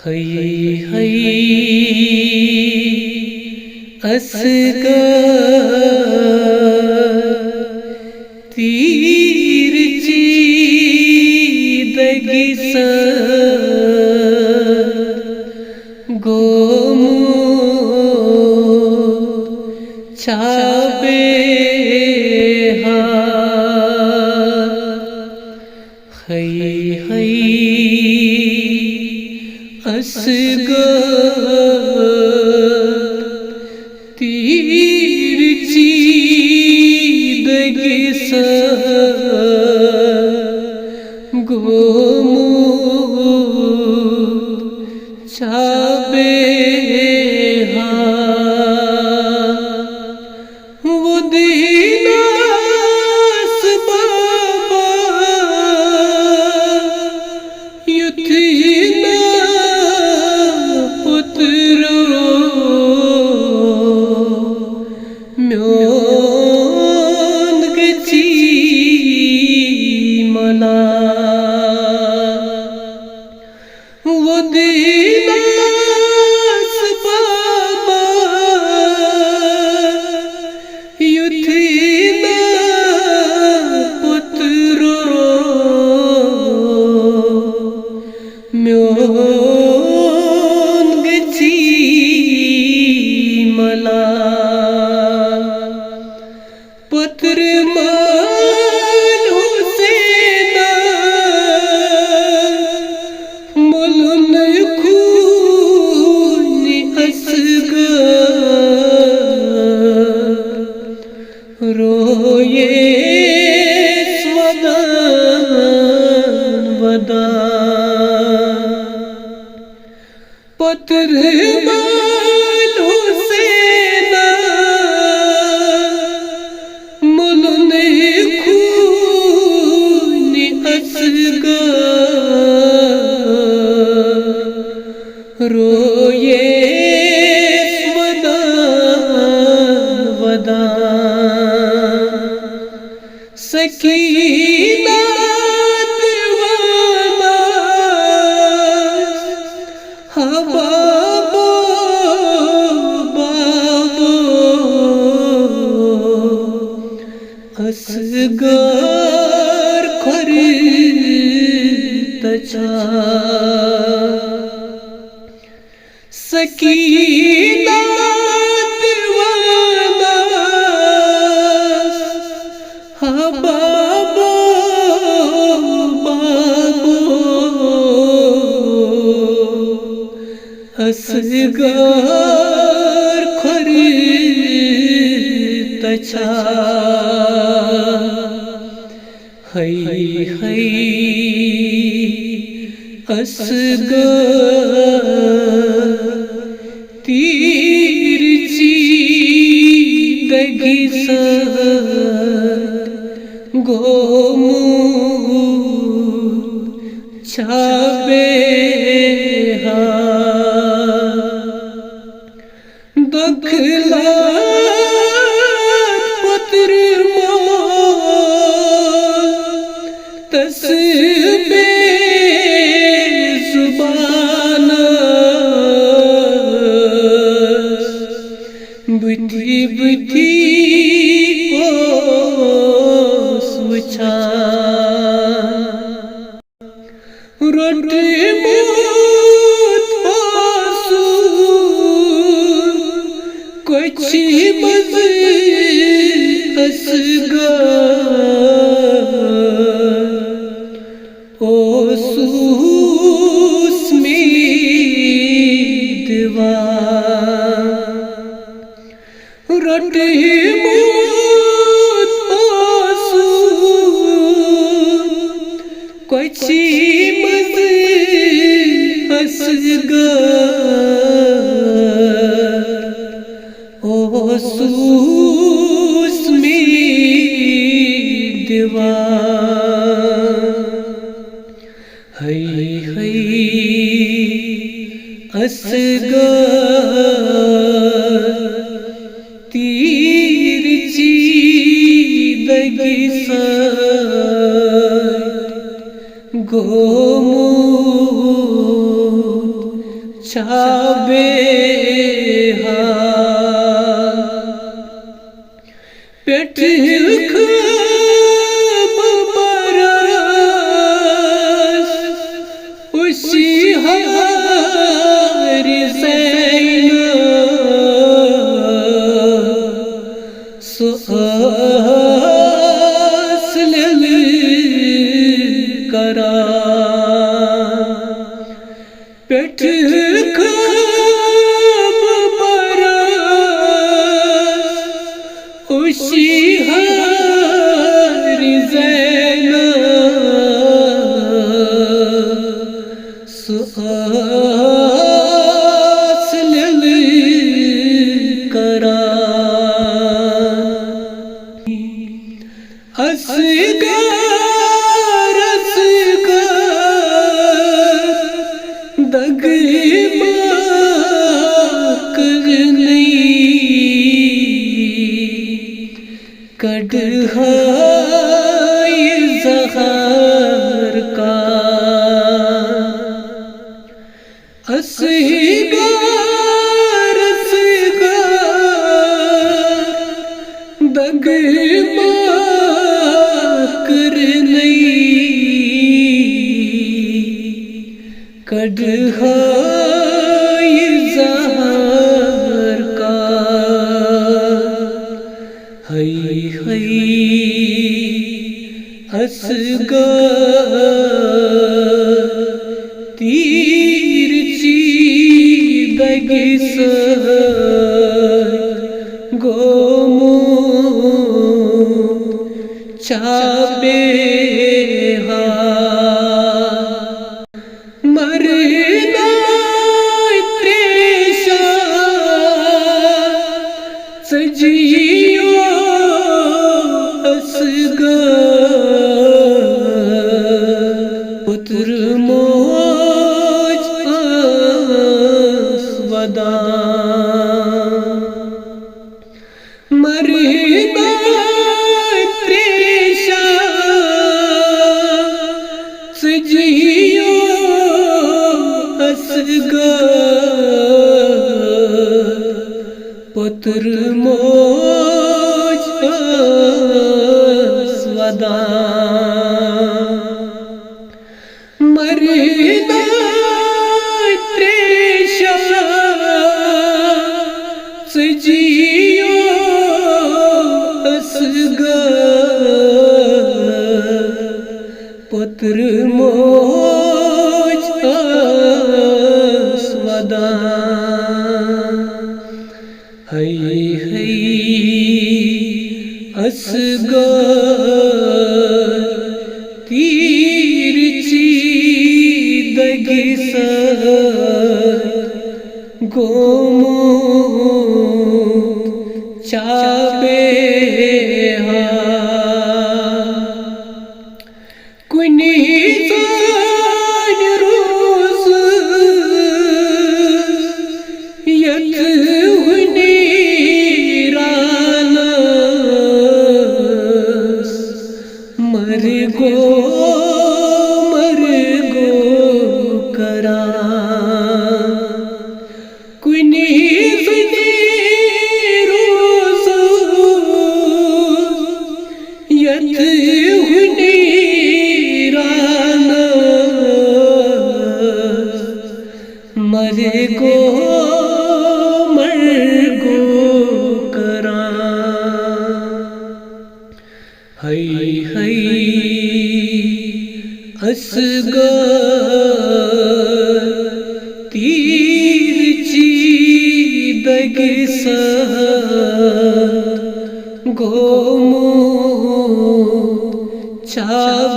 हई हई असगर तीरची दगिस गोमू छाबे हा हई हई असगर तीरची दगिस गोमू छाबे हा वो दीनास बाबा युथीना म्योन गची मला वो दीनास बाबा युथीना पुत्रो म्योन गची मला पत्र मान हुसैना मुलन खून असगर रोये स्वदान वदान पत्र मान हुसैना मुलन खून असगर रोये स्वदान वदान सकीना दीवाना हा बाबो बाबो असगर खरी तचा सकीना दीवाना हा बाबो बाबो असगर खरी तचा हई हई असगर तीरची दगिस गोमू छाबे हा दखला पुत्र तस्बे जुबान बुद्धि बुद्धि ओस रोटी मूत आंसू कोची मज असगर ओसूस मीदवा रोटी मूत आंसू कोची मज असगर ओसूस मीदवा हई हई असगर तीरची दगिस गोमू छाबे पेट बरस उसी हरी सैन सुहास लल करा पेट उसी हरी ज़ैन सुहास लल करा असगार दग कढ़ाई ज़हर का असगार दग कर नहीं कढ़ाई ज़हर का हई असगार तिरछी दगिस गोमूत छाबे मरना त्रेषा सजियो पुत्र मोज आस्वदा मरना त्रेषा सजियो असगार पुत्र मोज आस्वदा मरना त्रेषा सजियो असगार पुत्र मोज आस्वदा हई असगार तिरछी दगिस गोमूत छाबे कुनी सान रोज यत हुनी रानस मर गो करा कुनी रोज यत हुनी मर गो करा हई असगार तिरछी दगिस गोमूत छाबे